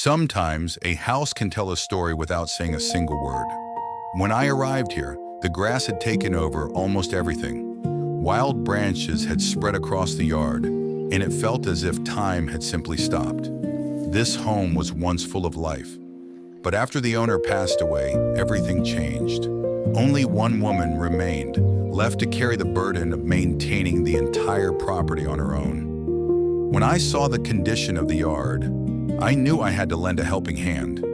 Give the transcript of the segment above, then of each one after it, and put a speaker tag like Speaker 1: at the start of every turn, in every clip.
Speaker 1: Sometimes a house can tell a story without saying a single word. When I arrived here, the grass had taken over almost everything. Wild branches had spread across the yard, and it felt as if time had simply stopped. This home was once full of life. But after the owner passed away, everything changed. Only one woman remained, left to carry the burden of maintaining the entire property on her own. When I saw the condition of the yard, I knew I had to lend a helping hand.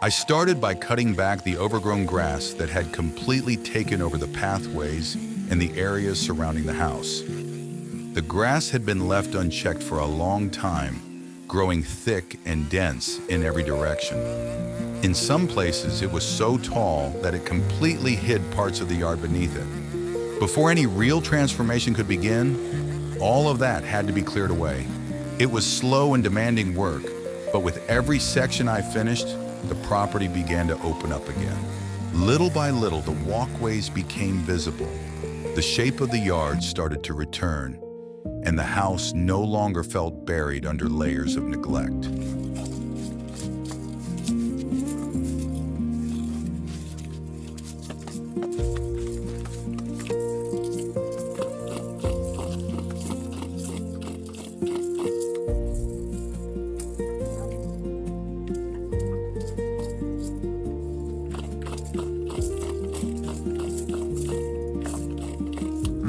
Speaker 1: I started by cutting back the overgrown grass that had completely taken over the pathways and the areas surrounding the house. The grass had been left unchecked for a long time, growing thick and dense in every direction. In some places, it was so tall that it completely hid parts of the yard beneath it. Before any real transformation could begin, all of that had to be cleared away. It was slow and demanding work, but with every section I finished, the property began to open up again. Little by little, the walkways became visible. The shape of the yard started to return, and the house no longer felt buried under layers of neglect.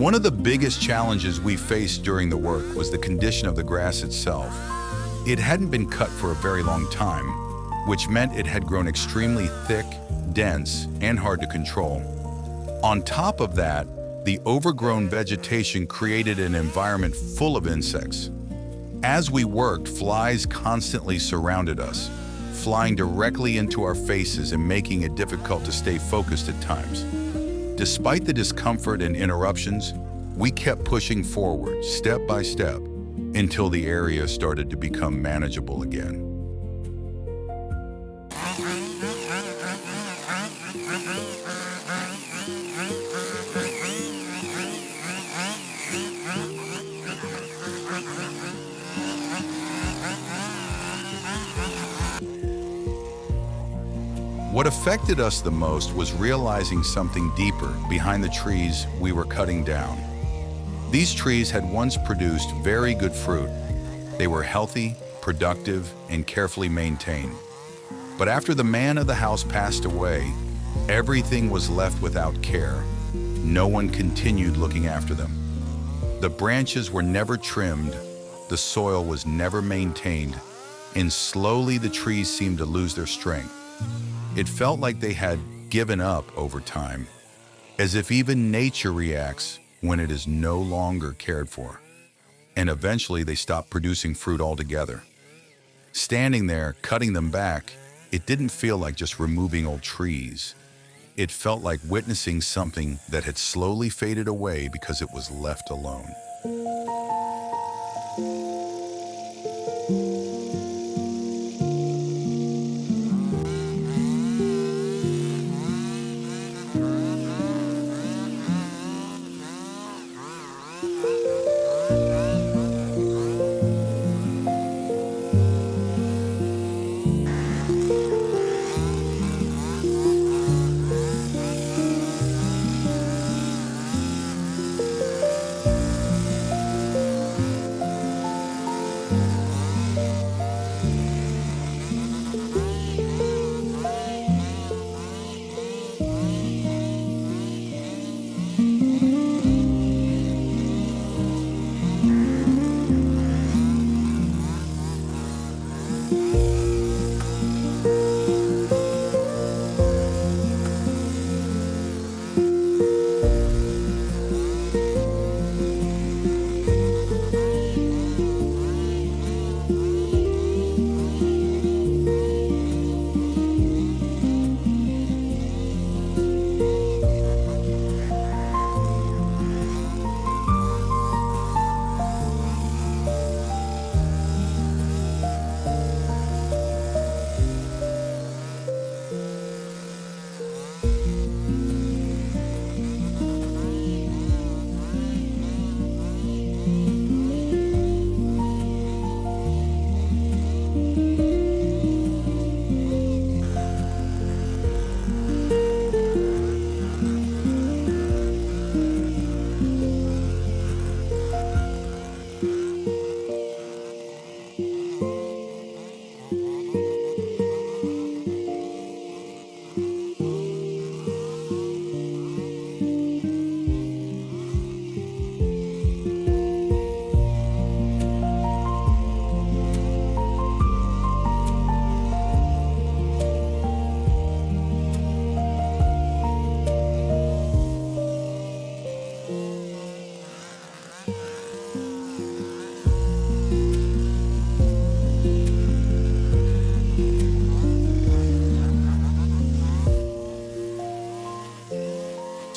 Speaker 1: One of the biggest challenges we faced during the work was the condition of the grass itself. It hadn't been cut for a very long time, which meant it had grown extremely thick, dense, and hard to control. On top of that, the overgrown vegetation created an environment full of insects. As we worked, flies constantly surrounded us, flying directly into our faces and making it difficult to stay focused at times. Despite the discomfort and interruptions, we kept pushing forward, step by step, until the area started to become manageable again. What affected us the most was realizing something deeper behind the trees we were cutting down. These trees had once produced very good fruit. They were healthy, productive, and carefully maintained. But after the man of the house passed away, everything was left without care. No one continued looking after them. The branches were never trimmed, the soil was never maintained, and slowly the trees seemed to lose their strength. It felt like they had given up over time, as if even nature reacts when it is no longer cared for. And eventually they stopped producing fruit altogether. Standing there, cutting them back, it didn't feel like just removing old trees. It felt like witnessing something that had slowly faded away because it was left alone.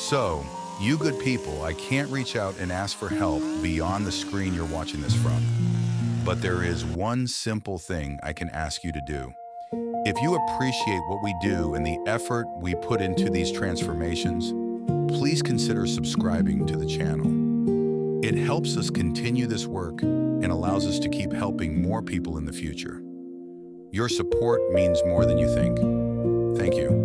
Speaker 1: So, you good people, I can't reach out and ask for help beyond the screen you're watching this from. But there is one simple thing I can ask you to do. If you appreciate what we do and the effort we put into these transformations, please consider subscribing to the channel. It helps us continue this work and allows us to keep helping more people in the future. Your support means more than you think. Thank you.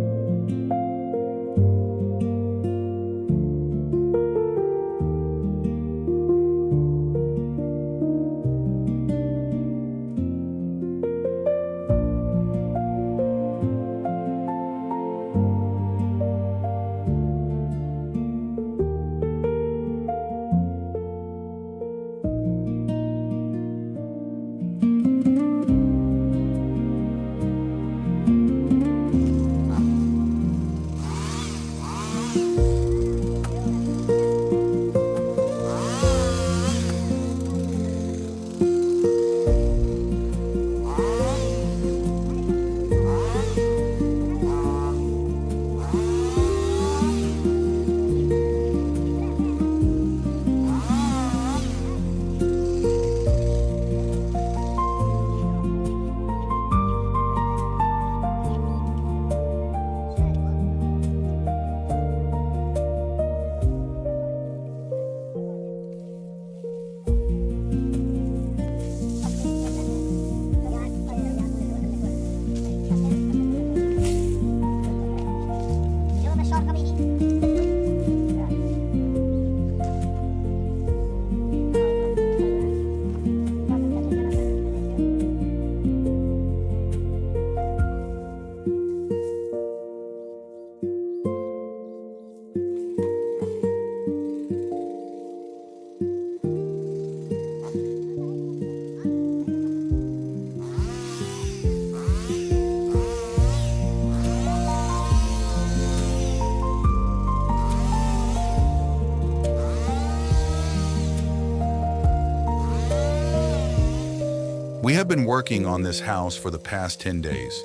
Speaker 1: We have been working on this house for the past 10 days.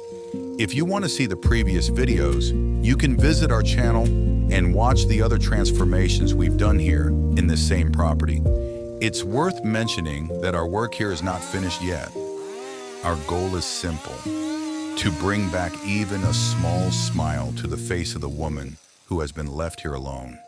Speaker 1: If you want to see the previous videos, you can visit our channel and watch the other transformations we've done here in this same property. It's worth mentioning that our work here is not finished yet. Our goal is simple: to bring back even a small smile to the face of the woman who has been left here alone.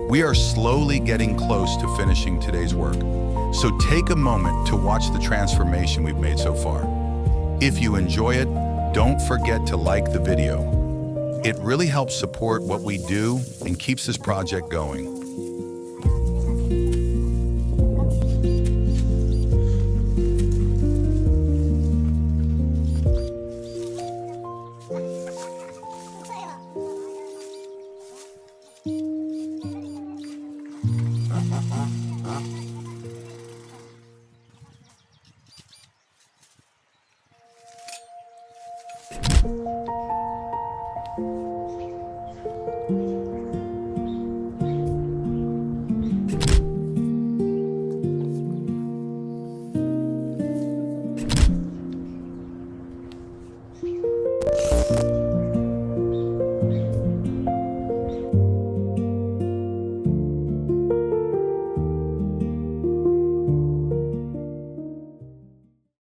Speaker 1: We are slowly getting close to finishing today's work, so take a moment to watch the transformation we've made so far. If you enjoy it, don't forget to like the video. It really helps support what we do and keeps this project going.